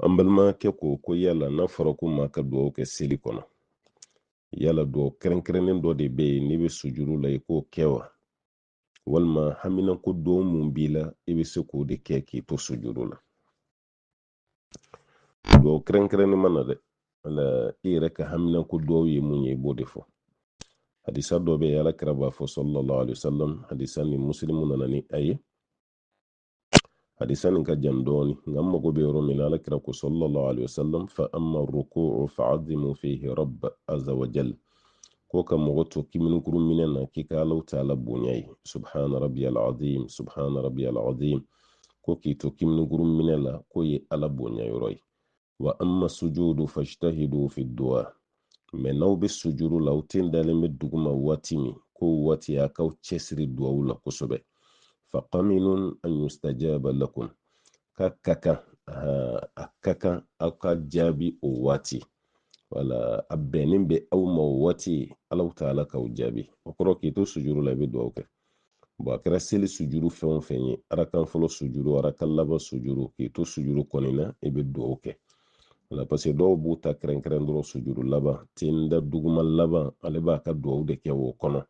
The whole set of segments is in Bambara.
an balimakɛ ko yala n'a fɔra ko maa ka duwawu kɛ seli kɔnɔ, yala duwawu kɛrɛnkɛrɛnnen dɔ de bɛ yen n'i bɛ sujuru la i k'o kɛ wa, walima haminako don mun b'i la i bɛ se k'o de kɛ k'i to sujuru la. Duwawu kɛrɛnkɛrɛnnen mana dɛ, ala i yɛrɛ ka haminako duwawu ye mun ye i b'o de fɔ. Hadisa dɔ bɛ yen Alakira b'a fɔ sallallahu alaihi wasallam, hadisa ni Muslimu nana ni a ye. Hadisa nin ka jan dɔɔni nka n mago bɛ yɔrɔ min na Alakira ko sallallahu alaihi wasallam, fa amma ruku'u fa'azimu fihi rabb azza wa jal, ko ka mɔgɔ to kiminukuru minɛ na k'i ka Alahu Taala bonya ye, subhana rabbiyal azim, subhana rabbiyal azim, ko k'i to kiminukuru minɛ la ko ye Ala bonya yɔrɔ ye. Wa amma sujudu fajtahidu fi du'a, mais n'aw bɛ sujuru la aw tɛ dalen bɛ duguma waati min ko waati a k'aw cɛsiri duwawu la kosɛbɛ. Fa qaminun an yustajaba lakum, ka kan aw ka jaabi o waati, wala a bɛnnen bɛ aw ma o waati Alahu Taala k'aw jaabi. O kɔrɔ k'i to sujuru la i bɛ duwawu kɛ. Bon a kɛra seli sujuru fɛn o fɛn ye, arakan fɔlɔ sujuru, arakan laban sujuru, k'i to sujuru kɔni na i bɛ duwawu kɛ. Wala parce que dɔw b'u ta kɛrɛnkɛrɛn dɔrɔn sujuru laban, tenda duguma laban ale b'a ka duwawu de kɛ o kɔnɔ.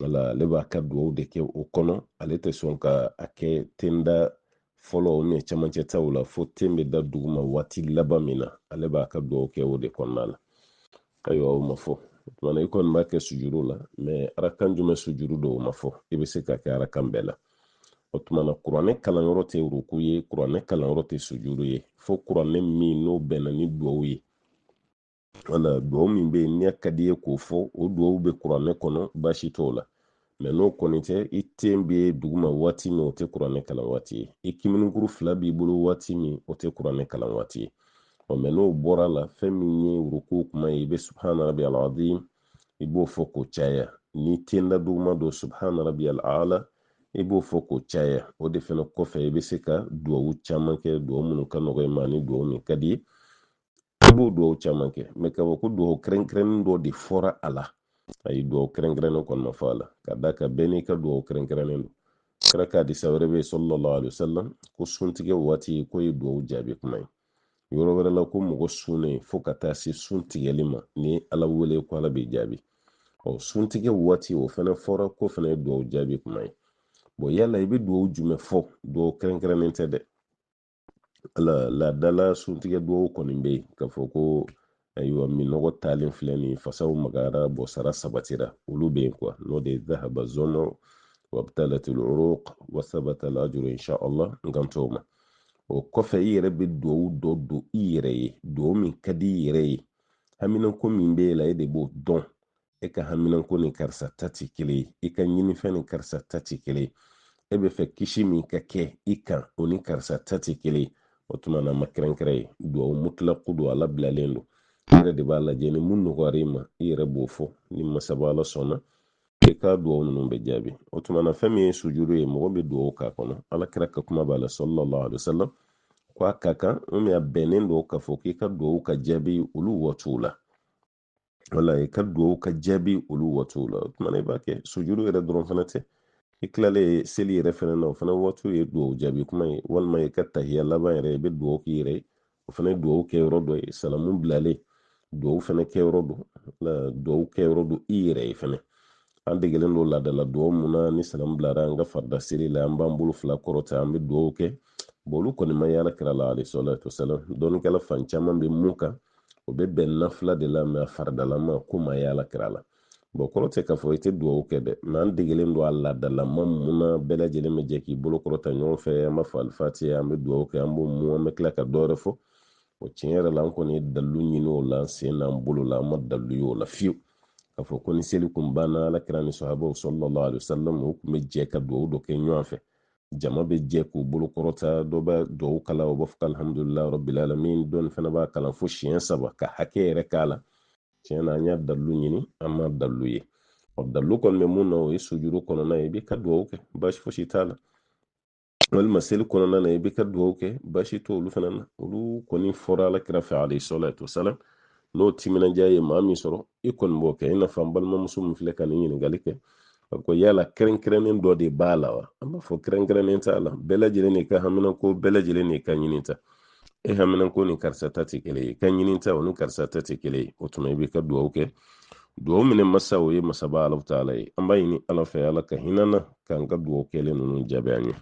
Wala ale b'a ka duwawu de kɛ o kɔnɔ, ale tɛ sɔn ka a kɛ tenda fɔlɔ mais cɛmancɛ taw la fo ten bɛ da duguma waati laban min na ale b'a ka duwawu kɛ o de kɔnɔna la. Ayiwa o ma fɔ, o tumana i kɔni b'a kɛ sujuru la mais arakan jumɛn sujuru do o ma fɔ, i bɛ se ka kɛ arakan bɛɛ la. O tumana kuranɛ kalanyɔrɔ tɛ ruku ye, kuranɛ kalanyɔrɔ tɛ sujuru ye, fo kuranɛ min n'o bɛnna ni duwawu ye. Wala duwawu min bɛ yen n'i ka di ye k'o fɔ, o duwawu bɛ kuranɛ kɔnɔ baasi t'o la. Mais n'o kɔni tɛ i ten bɛ duguma waati min o tɛ kuranɛ kalan waati ye, i kiminukuru fila b'i bolo waati min o tɛ kuranɛ kalan waati ye. Mais n'o bɔra la fɛn min ye ruku kuma ye i bɛ subhana rabbiyal azim i b'o fɔ k'o caya, ni tenda duguma don subhana rabbiyal a'la i b'o fɔ k'o caya. O de fɛnɛ kɔfɛ i bɛ se ka duwawu caman kɛ, duwawu minnu ka nɔgɔ i ma ni duwawu min ka di ye i b'o duwawu caman kɛ. Mais ka fɔ ko duwawu kɛrɛnkɛrɛnnen dɔ de fɔra a la, ayi duwawu kɛrɛnkɛrɛnnen kɔni ma fɔ a la, ka da kan bɛɛ n'i ka duwawu kɛrɛnkɛrɛnnen don. Kira ka hadisa wɛrɛ bɛ yen sallallahu alaihi wasallam ko suntigɛ waati ko ye duwawu jaabi kuma ye. Yɔrɔ wɛrɛ la ko mɔgɔ sunnen fo ka taa se sun tigɛli ma ni Ala wele ko Ala b'i jaabi. Suntigɛ waati o fɛnɛ fɔra ko fɛnɛ ye duwawu jaabi kuma ye. Bon yala i bɛ duwawu jumɛn fɔ, duwawu kɛrɛnkɛrɛnnen tɛ dɛ. Ala laadala suntigɛ duwawu kɔni bɛ yen k'a fɔ ko ayiwa minɔgɔ talen filɛ nin fasaw magara bɔsara sabatira, olu bɛ yen quoi, n'o de ye dhahaba zɔnɔ wabtalatil uruq wa thabata al ajru insha Allah n kan t'o ma. O kɔfɛ i yɛrɛ bɛ duwawu dɔ don i yɛrɛ ye, duwawu min ka di i yɛrɛ ye, haminako min b'e la e de b'o dɔn. E ka haminako ni karisa ta ti kelen ye, i ka ɲinifɛn ni karisa ta ti kelen ye, e bɛ fɛ kisi min ka kɛ i kan o ni karisa ta ti kelen ye. O tuma na ma kɛrɛnkɛrɛn ye, duwawu mutilaku don, Ala bilalen don. I yɛrɛ de b'a lajɛ ni mun nɔgɔyara i ma i yɛrɛ b'o fɔ, ni masaba Ala sɔnna i ka duwawu ninnu bɛ jaabi. O tuma na fɛn min ye sujuru ye mɔgɔ bɛ duwawu k'a kɔnɔ, Alakira ka kuma b'a la sallallahu alaihi wasallam ko a ka kan a bɛnnen don k'a fɔ k'i ka duwawu ka jaabi olu waatiw la. Wala i ka duwawu ka jaabi olu waatiw la. O tuma na i b'a kɛ sujuru yɛrɛ dɔrɔn fana tɛ, i tilalen seli yɛrɛ fana na o fana waatiw ye duwawu jaabi kuma ye, walima i ka tahiya laban yɛrɛ i bɛ duwawu k'i yɛrɛ ye, o fana ye duwawu kɛ yɔrɔ dɔ ye, salamu bilalen duwawu fana kɛ yɔrɔ don, duwawu kɛ yɔrɔ don i yɛrɛ ye fana. An degelen don laadala duwawu mun na ni salamu bilara an ka farida seli la an b'an bolo fila kɔrɔta an bɛ duwawu kɛ. Bon olu kɔni ma ye Alakira la alayhi salatu wasalam, dɔnnikɛla fan caman bɛ mun kan o bɛ bɛn nafila de la mais a faridalama ko ma ye Alakira la. Bon kɔrɔ tɛ k'a fɔ i tɛ duwawu kɛ dɛ, mais an degelen don a laadalama mun na bɛɛ lajɛlen bɛ jɛ k'i bolo kɔrɔta ɲɔgɔn fɛ, an b'a fɔ alifatiha an bɛ duwawu kɛ an b'o mun an bɛ tila ka dɔ wɛrɛ fɔ. O tiɲɛ yɛrɛ la an kɔni ye dalilu ɲini o la, an sen n'an bolo la an ma dalilu ye o la fiyewu. K'a fɔ ko ni seli kun banna Alakira ni sahabaw sallallahu alaihi wasallam o kun bɛ jɛ ka duwawu dɔ kɛ ɲɔgɔn fɛ. Jama bɛ jɛ k'u bolo kɔrɔta, dɔ bɛ duwawu kala o b'a fɔ alhamdulillahi rabbil alamin, dɔn fana b'a kalan fo siɲɛ 3 ka hakɛ yɛrɛ k'a la. Tiɲɛ na an y'a dalilu ɲini an ma dalilu ye. Dalilu kɔni bɛ mun na o ye sujuru kɔnɔna ye i bɛ ka duwawu kɛ baasi fosi t'a la. Walima seli kɔnɔna na i bɛ ka duwawu kɛ baasi t'o olu fana na, olu kɔni fɔra Alakira fɛ alayhi salatu wasalam, n'o timinandiya ye maa min sɔrɔ i kɔni b'o kɛ. I n'a fɔ an balimamuso min filɛ ka nin ɲininkali kɛ ko yala kɛrɛnkɛrɛnnen dɔ de b'a la wa? An b'a fɔ kɛrɛnkɛrɛnnen t'a la, bɛɛ lajɛlen n'i ka haminako, bɛɛ lajɛlen n'i ka ɲini ta. e haminan ko ni karsa ta te kele kan yinin ta wani karsa ta te kele o tuma ibe ka duwawu ke duwawu mine masa o ye masaba Allah ta'ala ye an ba ɲini Allah fɛ Allah ka hinana kan ka duwawu kele nunu jaabi an ye